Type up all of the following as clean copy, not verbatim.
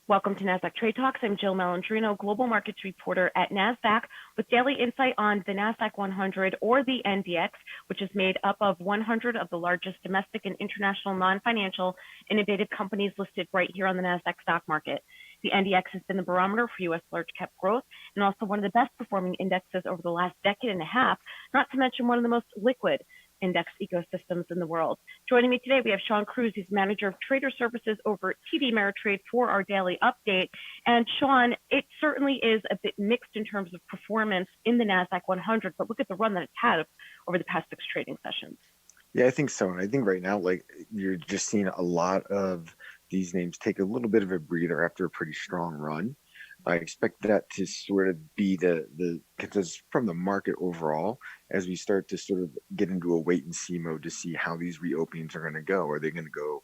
Welcome to Nasdaq Trade Talks. I'm Jill Malandrino, global markets reporter at Nasdaq, with daily insight on the Nasdaq-100 or the NDX, which is made up of 100 of the largest domestic and international non-financial innovative companies listed right here on the Nasdaq stock market. The NDX has been the barometer for U.S. large cap growth and also one of the best performing indexes over the last decade and a half, not to mention one of the most liquid index ecosystems in the world. Joining me today, we have Shawn Cruz. He's manager of trader services over at TD Ameritrade for our daily update. And Shawn, it certainly is a bit mixed in terms of performance in the Nasdaq-100, but look at the run that it's had over the past 6 trading sessions. Yeah, I think so. And I think right now, you're just seeing a lot of these names take a little bit of a breather after a pretty strong run. I expect that to sort of be because from the market overall, as we start to sort of get into a wait and see mode to see how these reopenings are going to go. Are they going to go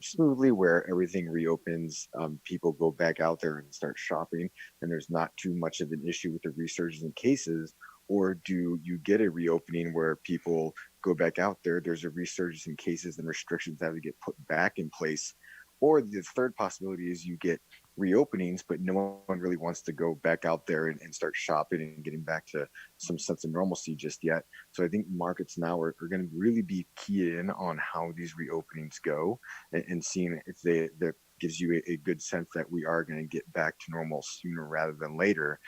smoothly where everything reopens, people go back out there and start shopping, and there's not too much of an issue with the resurgence in cases? Or do you get a reopening where people go back out there, there's a resurgence in cases and restrictions have to get put back in place? Or the third possibility is you get reopenings, but no one really wants to go back out there and start shopping and getting back to some sense of normalcy just yet. So I think markets now are going to really be keyed in on how these reopenings go and seeing if that gives you a good sense that we are going to get back to normal sooner rather than later.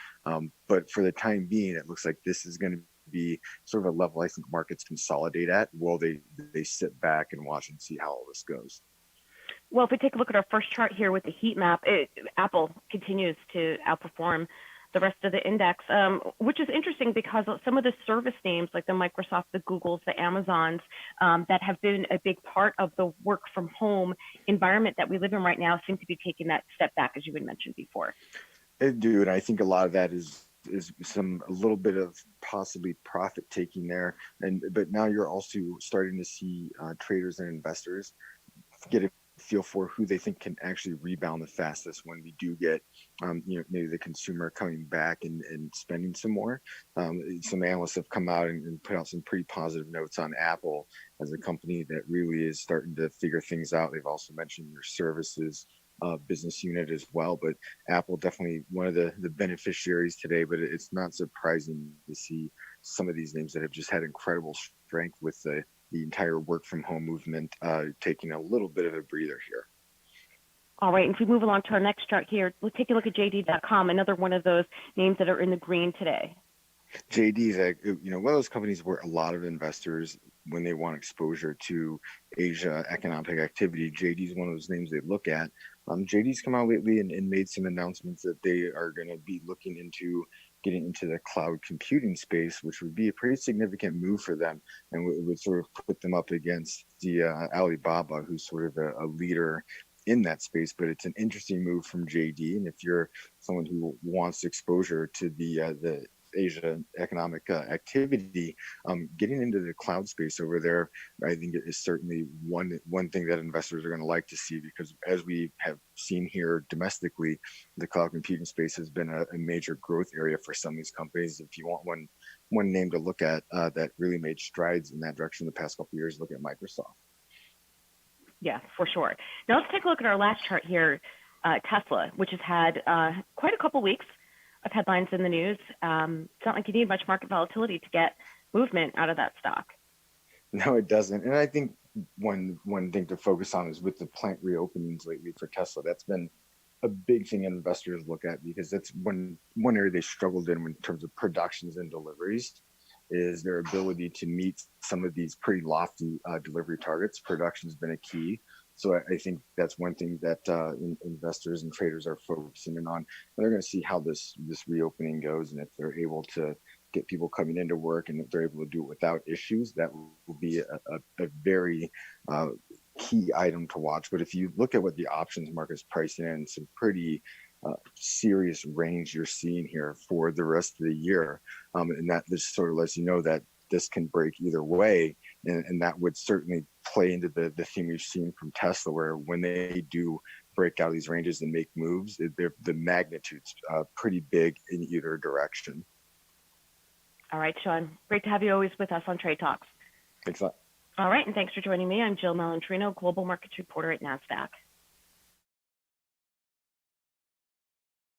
But for the time being, it looks like this is going to be sort of a level I think markets consolidate at while they sit back and watch and see how all this goes. Well, if we take a look at our first chart here with the heat map, Apple continues to outperform the rest of the index, which is interesting because some of the service names like the Microsoft, the Googles, the Amazons that have been a big part of the work from home environment that we live in right now seem to be taking that step back, as you had mentioned before. Dude, I think a lot of that is a little bit of possibly profit taking there, but now you're also starting to see traders and investors get a feel for who they think can actually rebound the fastest when we do get maybe the consumer coming back and spending some more. Some analysts have come out and put out some pretty positive notes on Apple as a company that really is starting to figure things out. They've also mentioned their services business unit as well, but Apple definitely one of the beneficiaries today. But it's not surprising to see some of these names that have just had incredible strength with the entire work from home movement taking a little bit of a breather here. All right, and if we move along to our next chart here, let's take a look at JD.com, another one of those names that are in the green today. JD is one of those companies where a lot of investors, when they want exposure to Asia economic activity, JD is one of those names they look at. JD's come out lately and made some announcements that they are going to be looking into getting into the cloud computing space, which would be a pretty significant move for them and would sort of put them up against the Alibaba, who's sort of a leader in that space. But it's an interesting move from JD. And if you're someone who wants exposure to the Asia economic activity, getting into the cloud space over there, I think it is certainly one thing that investors are going to like to see, because as we have seen here domestically, the cloud computing space has been a major growth area for some of these companies. If you want one name to look at that really made strides in that direction the past couple of years, look at Microsoft. Yeah, for sure. Now let's take a look at our last chart here, Tesla, which has had quite a couple weeks of headlines in the news. It's not like you need much market volatility to get movement out of that stock. No, it doesn't. And I think one thing to focus on is with the plant reopenings lately for Tesla. That's been a big thing investors look at, because that's one area they struggled in terms of productions and deliveries, is their ability to meet some of these pretty lofty delivery targets. Production has been a key. So I think that's one thing that investors and traders are focusing in on. And they're going to see how this reopening goes, and if they're able to get people coming into work, and if they're able to do it without issues, that will be a very key item to watch. But if you look at what the options market is pricing in, some pretty serious range you're seeing here for the rest of the year, and that this sort of lets you know that this can break either way, and that would certainly play into the theme we've seen from Tesla, where when they do break out of these ranges and make moves, the magnitude's pretty big in either direction. All right, Shawn, great to have you always with us on Trade Talks. Thanks a lot. All right, and thanks for joining me. I'm Jill Malandrino, global markets reporter at Nasdaq.